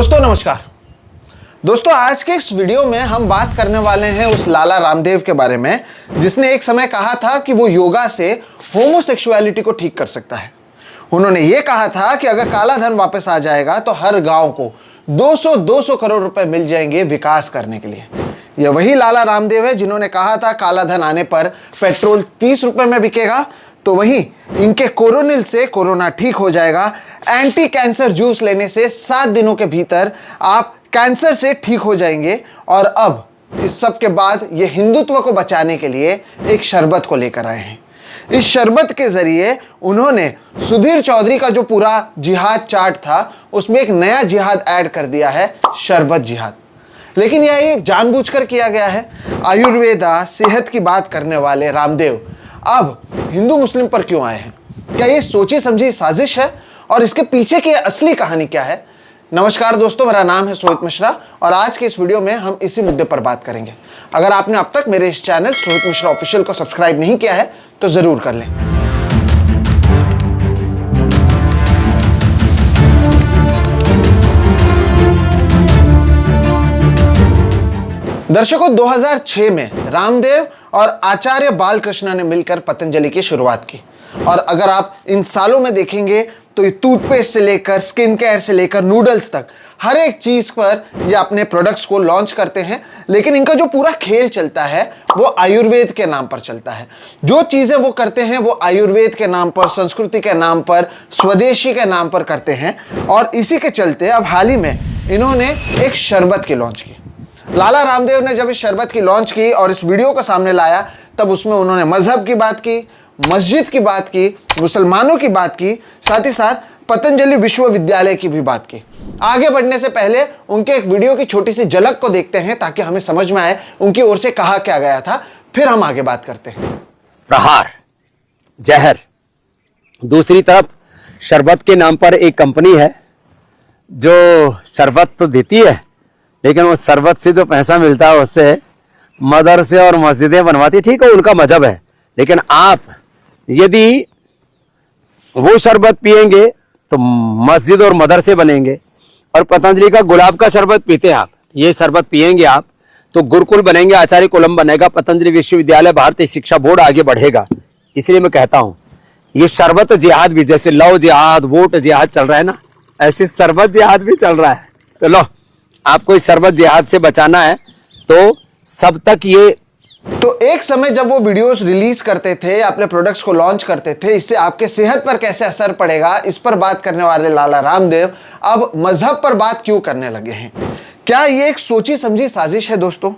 दोस्तों नमस्कार। दोस्तों आज के इस वीडियो में हम बात करने वाले हैं उस लाला रामदेव के बारे में जिसने एक समय कहा था कि वो योगा से होमोसेक्सुअलिटी को ठीक कर सकता है। उन्होंने ये कहा था कि अगर काला धन वापस आ जाएगा तो हर गांव को 200 करोड़ रुपए मिल जाएंगे विकास करने के लिए। यह वही लाला रामदेव है जिन्होंने कहा था काला धन आने पर पेट्रोल 30 रुपए में बिकेगा, तो वहीं इनके कोरोनिल से कोरोना ठीक हो जाएगा। एंटी कैंसर जूस लेने से 7 दिनों के भीतर आप कैंसर से ठीक हो जाएंगे। और अब इस सब के बाद ये हिंदुत्व को बचाने के लिए एक शरबत को लेकर आए हैं। इस शरबत के जरिए उन्होंने सुधीर चौधरी का जो पूरा जिहाद चार्ट था उसमें एक नया जिहाद ऐड कर दिया है, शरबत जिहाद। लेकिन यह जानबूझकर किया गया है। आयुर्वेदा सेहत की बात करने वाले रामदेव अब हिंदू मुस्लिम पर क्यों आए हैं? क्या ये सोची समझी साजिश है और इसके पीछे की असली कहानी क्या है? नमस्कार दोस्तों, मेरा नाम है सोहित मिश्रा और आज के इस वीडियो में हम इसी मुद्दे पर बात करेंगे। अगर आपने अब तक मेरे इस चैनल सोहित मिश्रा ऑफिशियल को सब्सक्राइब नहीं किया है तो जरूर कर लें। दर्शकों, 2006 में रामदेव और आचार्य बालकृष्ण ने मिलकर पतंजलि की शुरुआत की। और अगर आप इन सालों में देखेंगे तो ये टूथपेस्ट से लेकर स्किन केयर से लेकर नूडल्स तक हर एक चीज पर ये अपने प्रोडक्ट्स को लॉन्च करते हैं। लेकिन इनका जो पूरा खेल चलता है वो आयुर्वेद के नाम पर चलता है। जो चीजें वो करते हैं वो आयुर्वेद के नाम पर, संस्कृति के नाम पर, स्वदेशी के नाम पर करते हैं। और इसी के चलते अब हाल ही में इन्होंने एक शरबत की लॉन्च की। लाला रामदेव ने जब इस शरबत की लॉन्च की और इस वीडियो को सामने लाया तब उसमें उन्होंने मजहब की बात की, मस्जिद की बात की, मुसलमानों की बात की, साथ ही साथ पतंजलि विश्वविद्यालय की भी बात की। आगे बढ़ने से पहले उनके एक वीडियो की छोटी सी झलक को देखते हैं ताकि हमें समझ में आए उनकी ओर से कहा क्या गया था, फिर हम आगे बात करते हैं। प्रहार जहर, दूसरी तरफ शरबत के नाम पर एक कंपनी है जो शरबत तो देती है लेकिन वो शरबत से जो पैसा मिलता है उससे मदरसे और मस्जिदें बनवाती। ठीक है, उनका मजहब है, लेकिन आप यदि वो शरबत पिएंगे तो मस्जिद और मदरसे बनेंगे। और पतंजलि का गुलाब का शरबत पीते हैं आप, ये शरबत पिएंगे आप तो गुरुकुल बनेंगे, आचार्य कुलम बनेगा, पतंजलि विश्वविद्यालय, भारतीय शिक्षा बोर्ड आगे बढ़ेगा। इसलिए मैं कहता हूँ ये शरबत जिहाद भी, जैसे लव जिहाद, वोट जिहाद चल रहा है ना, ऐसे शरबत जिहाद भी चल रहा है। तो लो, आपको इस शरबत जिहाद से बचाना है तो सब तक ये। तो एक समय जब वो वीडियोस रिलीज करते थे, अपने प्रोडक्ट्स को लॉन्च करते थे, इससे आपके सेहत पर कैसे असर पड़ेगा इस पर बात करने वाले लाला रामदेव अब मजहब पर बात क्यों करने लगे हैं? क्या ये एक सोची समझी साजिश है दोस्तों?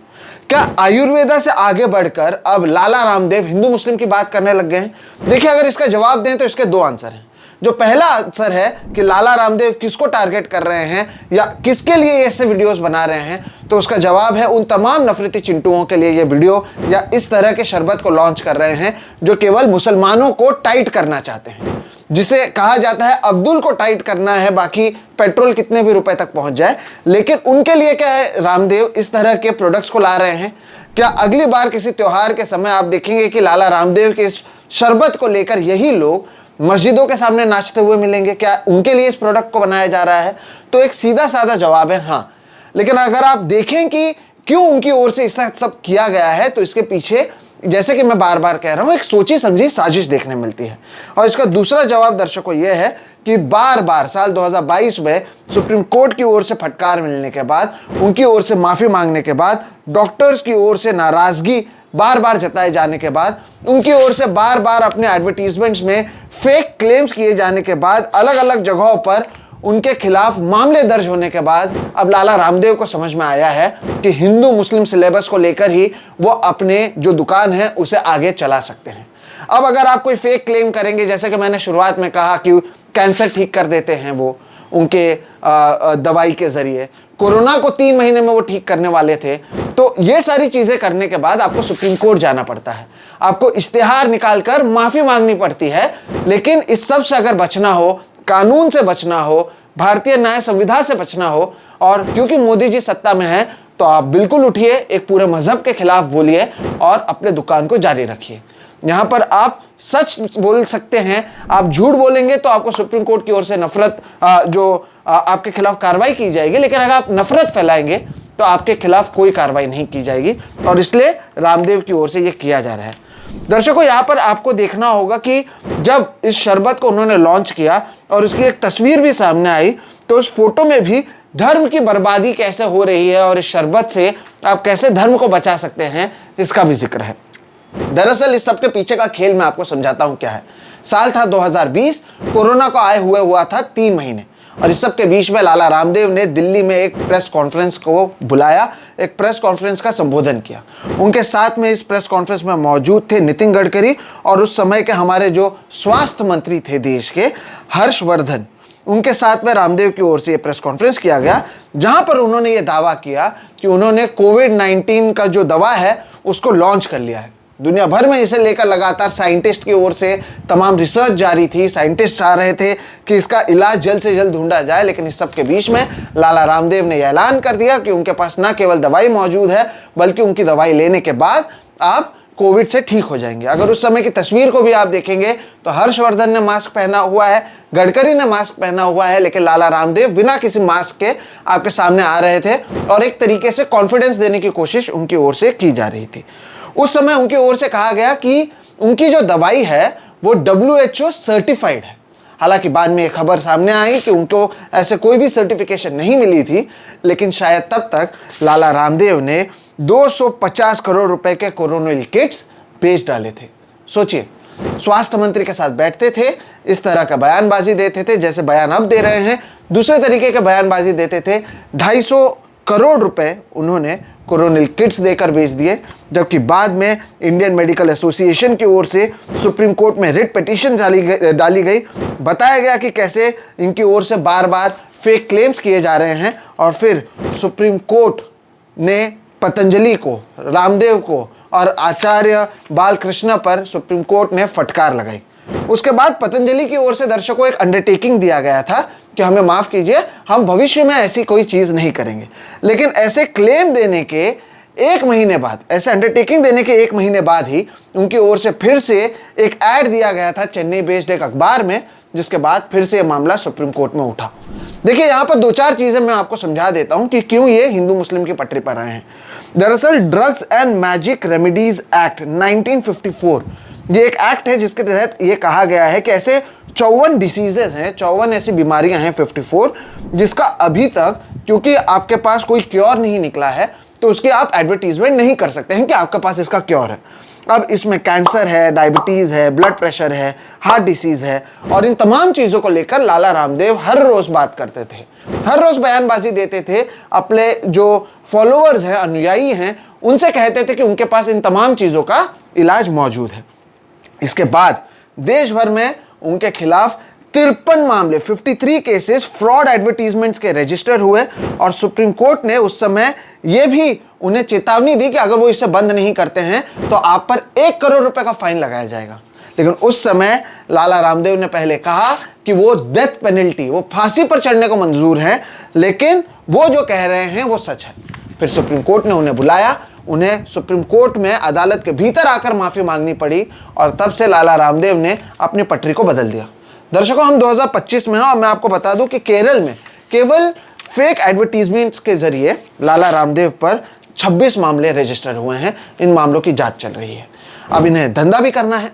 क्या आयुर्वेदा से आगे बढ़कर अब लाला रामदेव हिंदू मुस्लिम की बात करने लग गए हैं? देखिए, अगर इसका जवाब दें तो इसके दो आंसर हैं। जो पहला आंसर है कि लाला रामदेव किसको टारगेट कर रहे हैं या किसके लिए ऐसे वीडियोस बना रहे हैं, तो उसका जवाब है उन तमाम नफरती चिंटुओं के लिए ये वीडियो या इस तरह के शरबत को लॉन्च कर रहे हैं जो केवल मुसलमानों को टाइट करना चाहते हैं। जिसे कहा जाता है अब्दुल को टाइट करना है, बाकी पेट्रोल कितने भी रुपए तक पहुंच जाए। लेकिन उनके लिए क्या है, रामदेव इस तरह के प्रोडक्ट्स को ला रहे हैं। क्या अगली बार किसी त्योहार के समय आप देखेंगे कि लाला रामदेव के इस शरबत को लेकर यही लोग मस्जिदों के सामने नाचते हुए मिलेंगे? क्या उनके लिए इस प्रोडक्ट को बनाया जा रहा है? तो एक सीधा साधा जवाब है हाँ। लेकिन अगर आप देखें कि क्यों उनकी ओर से इस सब किया गया है तो इसके पीछे, जैसे कि मैं बार बार कह रहा हूं, एक सोची समझी साजिश देखने मिलती है। और इसका दूसरा जवाब दर्शकों यह है कि बार बार साल 2022 में सुप्रीम कोर्ट की ओर से फटकार मिलने के बाद, उनकी ओर से माफी मांगने के बाद, डॉक्टर्स की ओर से नाराजगी बार बार जताए जाने के बाद, उनकी ओर से बार बार अपने एडवर्टीजमेंट्स में फेक क्लेम्स किए जाने के बाद, अलग अलग जगहों पर उनके खिलाफ मामले दर्ज होने के बाद अब लाला रामदेव को समझ में आया है कि हिंदू मुस्लिम सिलेबस को लेकर ही वो अपने जो दुकान है उसे आगे चला सकते हैं। अब अगर आप कोई फेक क्लेम करेंगे, जैसे कि मैंने शुरुआत में कहा कि कैंसर ठीक कर देते हैं वो उनके दवाई के जरिए, कोरोना को 3 महीने में वो ठीक करने वाले थे, तो ये सारी चीजें करने के बाद आपको सुप्रीम कोर्ट जाना पड़ता है, आपको इश्तिहार निकालकर माफी मांगनी पड़ती है। लेकिन इस सब से अगर बचना हो, कानून से बचना हो, भारतीय न्याय संविधा से बचना हो, और क्योंकि मोदी जी सत्ता में है तो आप बिल्कुल उठिए, एक पूरे मजहब के खिलाफ बोलिए और अपने दुकान को जारी रखिए। यहाँ पर आप सच बोल सकते हैं, आप झूठ बोलेंगे तो आपको सुप्रीम कोर्ट की ओर से नफरत जो आपके खिलाफ कार्रवाई की जाएगी, लेकिन अगर आप नफरत फैलाएंगे तो आपके खिलाफ कोई कार्रवाई नहीं की जाएगी, और इसलिए रामदेव की ओर से यह किया जा रहा है। दर्शकों, यहां पर आपको देखना होगा कि जब इस शरबत को उन्होंने लॉन्च किया और उसकी एक तस्वीर भी सामने आई, तो उस फोटो में भी धर्म की बर्बादी कैसे हो रही है और इस शरबत से आप कैसे धर्म को बचा सकते हैं, इसका भी जिक्र है। दरअसल इस सब के पीछे का खेल मैं आपको समझाता हूं क्या है। साल था 2020, कोरोना को आए हुआ था 3 महीने, और इस सब के बीच में लाला रामदेव ने दिल्ली में एक प्रेस कॉन्फ्रेंस को बुलाया, एक प्रेस कॉन्फ्रेंस का संबोधन किया। उनके साथ में इस प्रेस कॉन्फ्रेंस में मौजूद थे नितिन गडकरी और उस समय के हमारे जो स्वास्थ्य मंत्री थे देश के, हर्षवर्धन। उनके साथ में रामदेव की ओर से ये प्रेस कॉन्फ्रेंस किया गया, जहां पर उन्होंने ये दावा किया कि उन्होंने कोविड-19 का जो दवा है उसको लॉन्च कर लिया है। दुनिया भर में इसे लेकर लगातार साइंटिस्ट की ओर से तमाम रिसर्च जारी थी। साइंटिस्ट चाह रहे थे कि इसका इलाज जल्द से जल्द ढूंढा जाए, लेकिन इस सब के बीच में लाला रामदेव ने यह ऐलान कर दिया कि उनके पास न केवल दवाई मौजूद है, बल्कि उनकी दवाई लेने के बाद आप कोविड से ठीक हो जाएंगे। अगर उस समय की तस्वीर को भी आप देखेंगे तो हर्षवर्धन ने मास्क पहना हुआ है, गडकरी ने मास्क पहना हुआ है, लेकिन लाला रामदेव बिना किसी मास्क के आपके सामने आ रहे थे और एक तरीके से कॉन्फिडेंस देने की कोशिश उनकी ओर से की जा रही थी। उस समय उनकी ओर से कहा गया कि उनकी जो दवाई है वो WHO सर्टिफाइड है। हालांकि बाद में एक खबर सामने आई कि उनको ऐसे कोई भी सर्टिफिकेशन नहीं मिली थी, लेकिन शायद तब तक लाला रामदेव ने 250 करोड़ रुपए के कोरोनिल किट्स बेच डाले थे। सोचिए, स्वास्थ्य मंत्री के साथ बैठते थे, इस तरह का बयानबाजी देते थे जैसे बयान अब दे रहे हैं, दूसरे तरीके के बयानबाजी देते थे। 250 करोड़ रुपए उन्होंने कोरोनिल किट्स देकर बेच दिए, जबकि बाद में इंडियन मेडिकल एसोसिएशन की ओर से सुप्रीम कोर्ट में रिट पिटीशन डाली गई। बताया गया कि कैसे इनकी ओर से बार बार फेक क्लेम्स किए जा रहे हैं, और फिर सुप्रीम कोर्ट ने पतंजलि को, रामदेव को और आचार्य बालकृष्ण पर सुप्रीम कोर्ट ने फटकार लगाई। उसके बाद पतंजलि की ओर से दर्शकों एक अंडरटेकिंग दिया गया था कि हमें माफ कीजिए, हम भविष्य में ऐसी कोई चीज नहीं करेंगे। लेकिन ऐसे क्लेम देने के 1 महीने बाद, ऐसे अंडरटेकिंग देने के 1 महीने बाद ही उनकी ओर से फिर से एक ऐड दिया गया था चेन्नई बेस्ड एक अखबार में, जिसके बाद फिर से यह मामला सुप्रीम कोर्ट में उठा। देखिए, यहां पर 2-4 चीजें मैं आपको समझा देता हूं कि क्यों ये हिंदू मुस्लिम की पटरी पर आए हैं। दरअसल drugs and magic remedies act 1954 ये एक एक्ट है जिसके तहत ये कहा गया है कि ऐसे 54 डिसीजेज हैं, 54 ऐसी बीमारियां हैं 54, जिसका अभी तक, क्योंकि आपके पास कोई क्योर नहीं निकला है, तो उसकी आप एडवर्टीजमेंट नहीं कर सकते हैं कि आपके पास इसका क्योर है। अब इसमें कैंसर है, डायबिटीज़ है, ब्लड प्रेशर है, हार्ट डिसीज़ है, और इन तमाम चीज़ों को लेकर लाला रामदेव हर रोज़ बात करते थे, हर रोज़ बयानबाजी देते थे। अपने जो फॉलोअर्स हैं, अनुयायी हैं, उनसे कहते थे कि उनके पास इन तमाम चीज़ों का इलाज मौजूद है। इसके बाद देश भर में उनके खिलाफ 53 मामले, 53 केसेस फ्रॉड एडवर्टीजमेंट्स के रजिस्टर हुए, और सुप्रीम कोर्ट ने उस समय यह भी उन्हें चेतावनी दी कि अगर वो इसे बंद नहीं करते हैं तो आप पर 1 करोड़ रुपए का फाइन लगाया जाएगा। लेकिन उस समय लाला रामदेव ने पहले कहा कि वो डेथ पेनल्टी, वो फांसी पर चढ़ने को मंजूर हैं, लेकिन वो जो कह रहे हैं वो सच है। फिर सुप्रीम कोर्ट ने उन्हें बुलाया, उन्हें सुप्रीम कोर्ट में अदालत के भीतर आकर माफी मांगनी पड़ी, और तब से लाला रामदेव ने अपनी पटरी को बदल दिया। दर्शकों, हम 2025 में हैं और मैं आपको बता दूं कि केरल में केवल फेक एडवर्टीजमेंट्स के जरिए लाला रामदेव पर 26 मामले रजिस्टर हुए हैं। इन मामलों की जांच चल रही है। अब इन्हें धंधा भी करना है,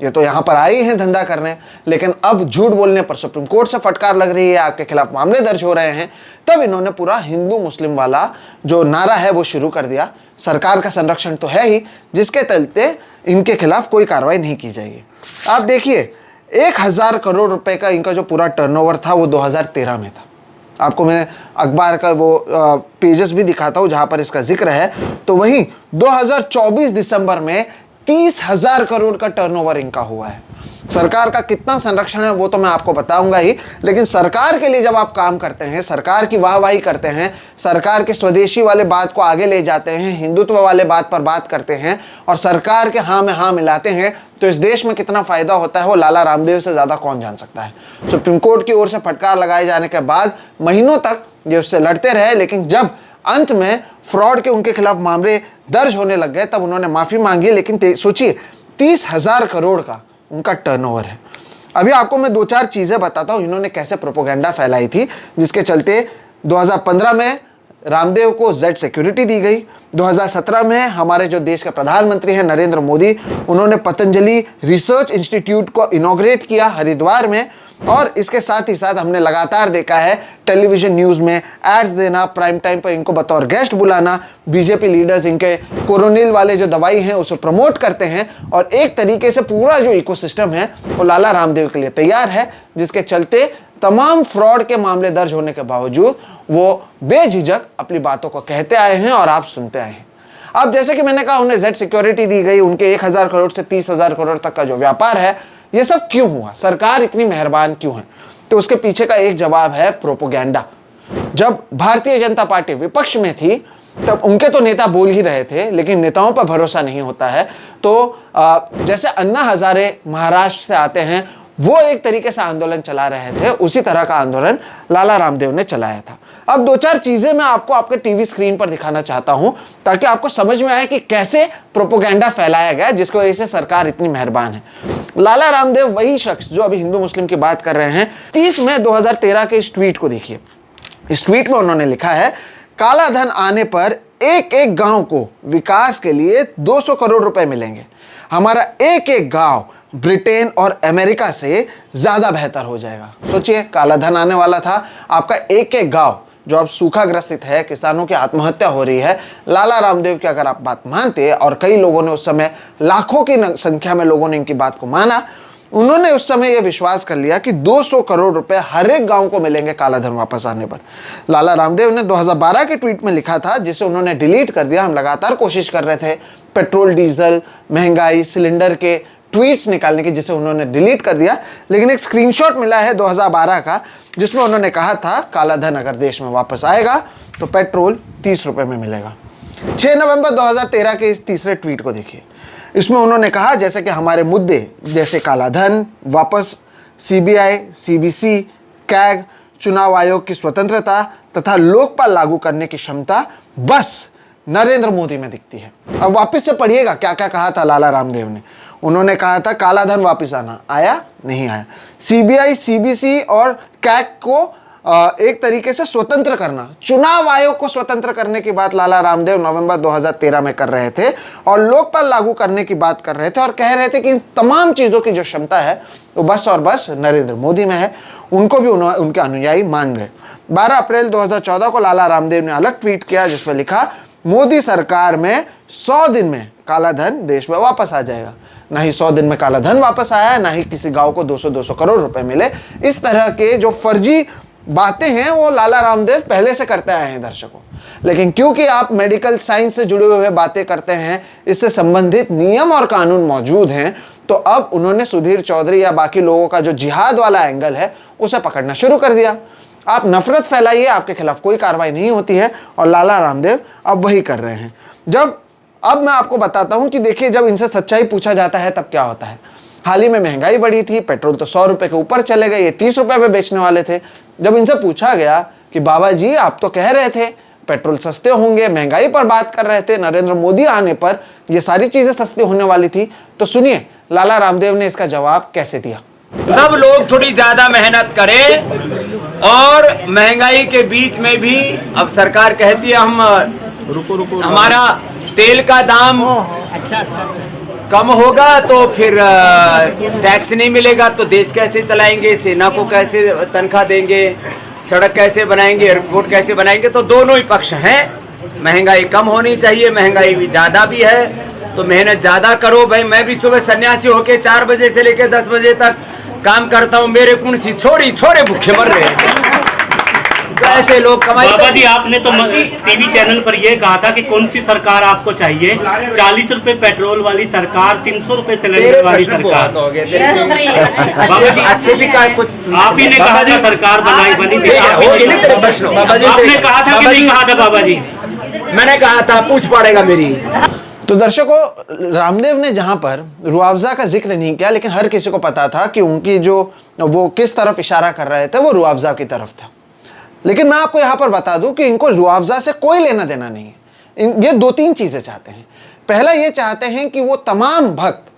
ये तो यहाँ पर आए हैं धंधा करने, लेकिन अब झूठ बोलने पर सुप्रीम कोर्ट से फटकार लग रही है, आपके खिलाफ मामले दर्ज हो रहे हैं। तब इन्होंने पूरा हिंदू मुस्लिम वाला जो नारा है वो शुरू कर दिया। सरकार का संरक्षण तो है ही, जिसके चलते इनके खिलाफ कोई कार्रवाई नहीं की जाएगी। आप देखिए, 1000 करोड़ रुपए का इनका जो पूरा टर्नओवर था वो 2013 में था। आपको मैं अखबार का वो पेजेस भी दिखाता हूँ जहाँ पर इसका जिक्र है। तो वहीं 2024 दिसंबर में 30,000 करोड़ का टर्नओवर इनका हुआ है। सरकार का कितना संरक्षण है वो तो मैं आपको बताऊंगा ही, लेकिन सरकार के लिए जब आप काम करते हैं, सरकार की वाहवाही करते हैं, सरकार के स्वदेशी वाले बात को आगे ले जाते हैं, हिंदुत्व वाले बात पर बात करते हैं और सरकार के हाँ में हाँ मिलाते हैं, तो इस देश में कितना फायदा होता है वो लाला रामदेव से ज़्यादा कौन जान सकता है। सुप्रीम कोर्ट की ओर से फटकार लगाए जाने के बाद महीनों तक ये उससे लड़ते रहे, लेकिन जब अंत में फ्रॉड के उनके खिलाफ मामले दर्ज होने लग गए तब उन्होंने माफ़ी मांगी। लेकिन सोचिए, 30,000 करोड़ का उनका टर्नओवर है। अभी आपको मैं 2-4 चीज़ें बताता हूँ इन्होंने कैसे प्रोपोगेंडा फैलाई थी, जिसके चलते 2015 में रामदेव को जेड सिक्योरिटी दी गई। 2017 में हमारे जो देश के प्रधानमंत्री हैं नरेंद्र मोदी, उन्होंने पतंजलि रिसर्च इंस्टीट्यूट को इनॉग्रेट किया हरिद्वार में। और इसके साथ ही साथ हमने लगातार देखा है टेलीविजन न्यूज़ में एड्स देना, प्राइम टाइम पर इनको बतौर गेस्ट बुलाना, बीजेपी लीडर्स इनके कोरोनिल वाले जो दवाई हैं उसे प्रमोट करते हैं। और एक तरीके से पूरा जो इकोसिस्टम है वो लाला रामदेव के लिए तैयार है, जिसके चलते तमाम फ्रॉड के मामले दर्ज होने के बावजूद वो बेझिझक अपनी बातों को कहते आए हैं और आप सुनते आए हैं। अब जैसे कि मैंने कहा, उन्हें जेड सिक्योरिटी दी गई, उनके 1,000 करोड़ से 30,000 करोड़ तक का जो व्यापार है, ये सब क्यों हुआ? सरकार इतनी मेहरबान क्यों है? तो उसके पीछे का एक जवाब है प्रोपोगेंडा। जब भारतीय जनता पार्टी विपक्ष में थी तब उनके तो नेता बोल ही रहे थे, लेकिन नेताओं पर भरोसा नहीं होता है। तो जैसे अन्ना हजारे महाराष्ट्र से आते हैं, वो एक तरीके से आंदोलन चला रहे थे, उसी तरह का आंदोलन लाला रामदेव ने चलाया था। अब 2-4 चीजें मैं आपको आपके टीवी स्क्रीन पर दिखाना चाहता हूं ताकि आपको समझ में आए कि कैसे प्रोपोगेंडा फैलाया गया, जिसकी वजह से सरकार इतनी मेहरबान है। लाला रामदेव वही शख्स जो अभी हिंदू मुस्लिम की बात कर रहे हैं, 30 मई 2013 के इस ट्वीट को देखिए। इस ट्वीट में उन्होंने लिखा है, काला धन आने पर एक एक गांव को विकास के लिए 200 करोड़ रुपए मिलेंगे। हमारा एक एक गांव ब्रिटेन और अमेरिका से ज्यादा बेहतर हो जाएगा। सोचिए, काला धन आने वाला था, आपका एक एक गांव जो अब सूखा ग्रसित है, किसानों की आत्महत्या हो रही है, लाला रामदेव की अगर आप बात मानते, और कई लोगों ने उस समय, लाखों की संख्या में लोगों ने इनकी बात को माना, उन्होंने उस समय यह विश्वास कर लिया कि 200 करोड़ रुपए हर एक गांव को मिलेंगे काला धन वापस आने पर। लाला रामदेव ने 2012 के ट्वीट में लिखा था, जिसे उन्होंने डिलीट कर दिया। हम लगातार कोशिश कर रहे थे पेट्रोल डीजल महंगाई सिलेंडर के ट्वीट्स निकालने की, जिसे उन्होंने डिलीट कर दिया, लेकिन एक स्क्रीनशॉट मिला है 2012 का, जिसमें उन्होंने कहा था काला धन अगर देश में वापस आएगा तो पेट्रोल 30 रुपए में मिलेगा। 6 नवंबर 2013 के इस तीसरे ट्वीट को देखिए। इसमें उन्होंने कहा, जैसे कि हमारे मुद्दे जैसे काला धन वापस, सीबीआई, सीबीसी, कैग, चुनाव आयोग की स्वतंत्रता तथा लोकपाल लागू करने की क्षमता बस नरेंद्र मोदी में दिखती है। अब वापस से पढ़िएगा क्या क्या कहा था लाला रामदेव ने। उन्होंने कहा था काला धन वापस आना, आया नहीं आया। सीबीआई, सीबीसी और कैग को एक तरीके से स्वतंत्र करना, चुनाव आयोग को स्वतंत्र करने की बात लाला रामदेव नवंबर 2013 में कर रहे थे, और लोकपाल लागू करने की बात कर रहे थे, और कह रहे थे कि इन तमाम चीज़ों की जो क्षमता है वो बस और बस नरेंद्र मोदी में है। उनको भी उनके अनुयायी मान गए। 12 अप्रैल 2014 को लाला रामदेव ने अलग ट्वीट किया, जिसमें लिखा, मोदी सरकार में 100 दिन में काला धन देश में वापस आ जाएगा। ना ही 100 दिन में काला धन वापस आया, ना ही किसी गांव को 200-200 करोड़ रुपए मिले। इस तरह के जो फर्जी बातें हैं वो लाला रामदेव पहले से करते आए हैं दर्शकों। लेकिन क्योंकि आप मेडिकल साइंस से जुड़े हुए बातें करते हैं, इससे संबंधित नियम और कानून मौजूद हैं, तो अब उन्होंने सुधीर चौधरी या बाकी लोगों का जो जिहाद वाला एंगल है उसे पकड़ना शुरू कर दिया। आप नफरत फैलाइए, आपके खिलाफ कोई कार्रवाई नहीं होती है, और लाला रामदेव अब वही कर रहे हैं। अब मैं आपको बताता हूं कि देखिए, जब इनसे सच्चाई पूछा जाता है तब क्या होता है। हाल ही में महंगाई बढ़ी थी, पेट्रोल तो 100 रुपए के ऊपर चले गए, ये 30 रुपए में बेचने वाले थे। जब इनसे पूछा गया कि बाबा जी आप तो कह रहे थे पेट्रोल सस्ते होंगे, महंगाई पर बात कर रहे थे, नरेंद्र मोदी आने पर ये सारी चीजें सस्ती होने वाली थी, तो सुनिए लाला रामदेव ने इसका जवाब कैसे दिया। सब लोग थोड़ी ज्यादा मेहनत करें, और महंगाई के बीच में भी अब सरकार कहती है हम हमारा तेल का दाम कम होगा तो फिर टैक्स नहीं मिलेगा, तो देश कैसे चलाएंगे, सेना को कैसे तनख्वाह देंगे, सड़क कैसे बनाएंगे, एयरपोर्ट कैसे बनाएंगे। तो दोनों ही पक्ष हैं। महंगाई कम होनी चाहिए, महंगाई भी ज़्यादा भी है, तो मेहनत ज़्यादा करो भाई। मैं भी सुबह सन्यासी होके 4 बजे से लेकर 10 बजे तक काम करता हूँ, मेरे कुंसी छोड़े भूखे मर रहे हैं। तो ऐसे लोग कमाई। बाबा जी, आपने तो टीवी चैनल पर यह कहा था कि कौन सी सरकार आपको चाहिए, 40 रुपए पेट्रोल वाली सरकार, 300 रुपए सिलेंडर वाली सरकार। अच्छे भी का कुछ आप ही ने कहा था सरकार बनी थी, आपने कहा था कि नहीं कहा था बाबा जी? मैंने कहा था, पूछ पड़ेगा मेरी। तो दर्शकों, रामदेव ने जहां पर रुआवजा का जिक्र नहीं किया, लेकिन हर किसी को पता था कि उनकी जो वो किस तरफ इशारा कर रहे थे, वो रुआवजा की तरफ था। लेकिन मैं आपको यहां पर बता दूं कि इनको रुआवजा से कोई लेना देना नहीं है। ये 2-3 चीजें चाहते हैं। पहला ये चाहते हैं कि वो तमाम भक्त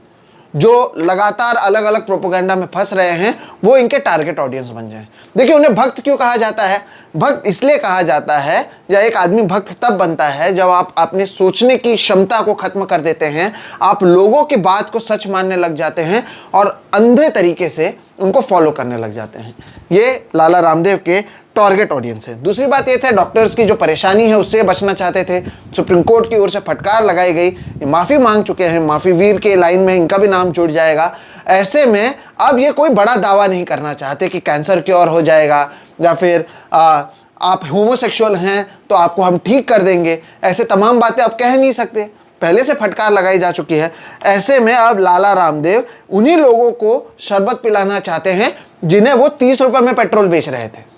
जो लगातार अलग अलग प्रोपोगंडा में फंस रहे हैं वो इनके टारगेट ऑडियंस बन जाएं। देखिए, उन्हें भक्त क्यों कहा जाता है? भक्त इसलिए कहा जाता है, या एक आदमी भक्त तब बनता है जब आप अपने सोचने की क्षमता को खत्म कर देते हैं, आप लोगों की बात को सच मानने लग जाते हैं और अंधे तरीके से उनको फॉलो करने लग जाते हैं। ये लाला रामदेव के टारगेट ऑडियंस है। दूसरी बात ये थे, डॉक्टर्स की जो परेशानी है उससे बचना चाहते थे। सुप्रीम कोर्ट की ओर से फटकार लगाई गई, ये माफ़ी मांग चुके हैं, माफ़ी वीर के लाइन में इनका भी नाम जुड़ जाएगा। ऐसे में अब ये कोई बड़ा दावा नहीं करना चाहते कि कैंसर क्योर हो जाएगा, या फिर आप होमोसेक्सुअल हैं तो आपको हम ठीक कर देंगे। ऐसे तमाम बातें आप कह नहीं सकते, पहले से फटकार लगाई जा चुकी है। ऐसे में अब लाला रामदेव उन्हीं लोगों को शरबत पिलाना चाहते हैं जिन्हें वो 30 रुपये में पेट्रोल बेच रहे थे।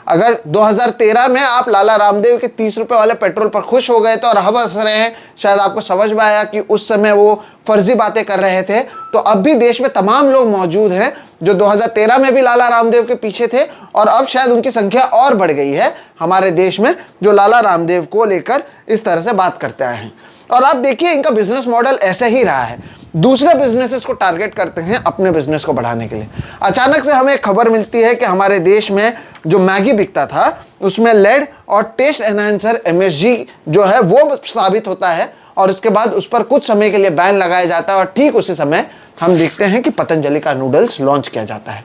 अगर 2013 में आप लाला रामदेव के 30 रुपये वाले पेट्रोल पर खुश हो गए थे और अब हंस रहे हैं, शायद आपको समझ में आया कि उस समय वो फर्जी बातें कर रहे थे, तो अब भी देश में तमाम लोग मौजूद हैं जो 2013 में भी लाला रामदेव के पीछे थे, और अब शायद उनकी संख्या और बढ़ गई है हमारे देश में जो लाला रामदेव को लेकर इस तरह से बात करते आए हैं। और आप देखिए, इनका बिजनेस मॉडल ऐसे ही रहा है, दूसरे बिजनेसेस को टारगेट करते हैं अपने बिजनेस को बढ़ाने के लिए। अचानक से हमें एक खबर मिलती है कि हमारे देश में जो मैगी बिकता था उसमें लेड और टेस्ट एनहांसर MSG जो है वो साबित होता है, और उसके बाद उस पर कुछ समय के लिए बैन लगाया जाता है, और ठीक उसी समय हम देखते हैं कि पतंजलि का नूडल्स लॉन्च किया जाता है।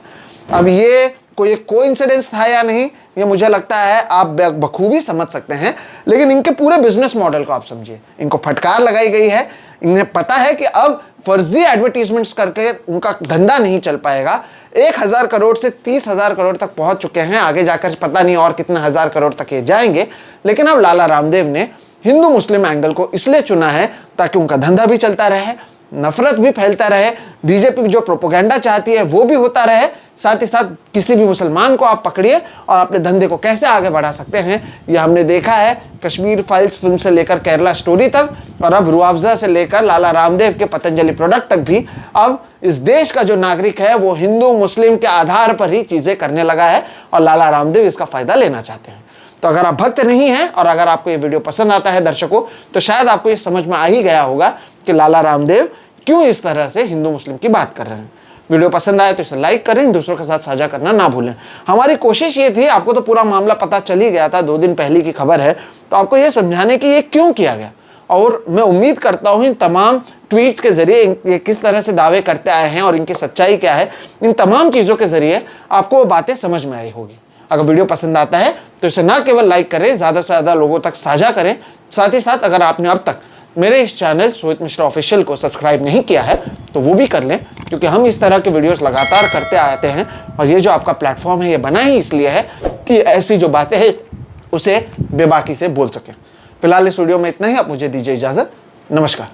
अब ये कोई कोइंसिडेंस था या नहीं, ये मुझे लगता है आप बखूबी समझ सकते हैं, लेकिन इनके पूरे बिजनेस मॉडल को आप समझिए। इनको फटकार लगाई गई है, इन्हें पता है कि अब फर्जी एडवर्टीजमेंट्स करके उनका धंधा नहीं चल पाएगा। 1000 करोड़ से 30,000 करोड़ तक पहुंच चुके हैं, आगे जाकर पता नहीं और कितने हजार करोड़ तक ये जाएंगे। लेकिन अब लाला रामदेव ने हिंदू मुस्लिम एंगल को इसलिए चुना है ताकि उनका धंधा भी चलता रहे, नफरत भी फैलता रहे, बीजेपी जो प्रोपोगंडा चाहती है वो भी होता रहे, साथ ही साथ किसी भी मुसलमान को आप पकड़िए और अपने धंधे को कैसे आगे बढ़ा सकते हैं, यह हमने देखा है कश्मीर फाइल्स फिल्म से लेकर केरला स्टोरी तक, और अब रुआवजा से लेकर लाला रामदेव के पतंजलि प्रोडक्ट तक भी अब इस देश का जो नागरिक है वो हिंदू मुस्लिम के आधार पर ही चीज़ें करने लगा है, और लाला रामदेव इसका फ़ायदा लेना चाहते हैं। तो अगर आप भक्त नहीं हैं और अगर आपको ये वीडियो पसंद आता है दर्शकों, तो शायद आपको ये समझ में आ ही गया होगा कि लाला रामदेव क्यों इस तरह से हिंदू मुस्लिम की बात कर रहे हैं। वीडियो पसंद आए तो इसे लाइक करें, दूसरों के साथ साझा करना ना भूलें। हमारी कोशिश ये थी, आपको तो पूरा मामला पता चल ही गया था, 2 दिन पहले की खबर है, तो आपको ये समझाने की ये क्यों किया गया। और मैं उम्मीद करता हूँ इन तमाम ट्वीट्स के जरिए ये किस तरह से दावे करते आए हैं और इनकी सच्चाई क्या है, इन तमाम चीज़ों के जरिए आपको वो बातें समझ में आई होगी। अगर वीडियो पसंद आता है तो इसे ना केवल लाइक करें, ज़्यादा से ज़्यादा लोगों तक साझा करें। साथ ही साथ अगर आपने अब तक मेरे इस चैनल सोहित मिश्रा ऑफिशियल को सब्सक्राइब नहीं किया है तो वो भी कर लें, क्योंकि हम इस तरह के वीडियोस लगातार करते आते हैं, और ये जो आपका प्लेटफॉर्म है ये बना ही इसलिए है कि ऐसी जो बातें हैं उसे बेबाकी से बोल सकें। फिलहाल इस वीडियो में इतना ही, आप मुझे दीजिए इजाज़त। नमस्कार।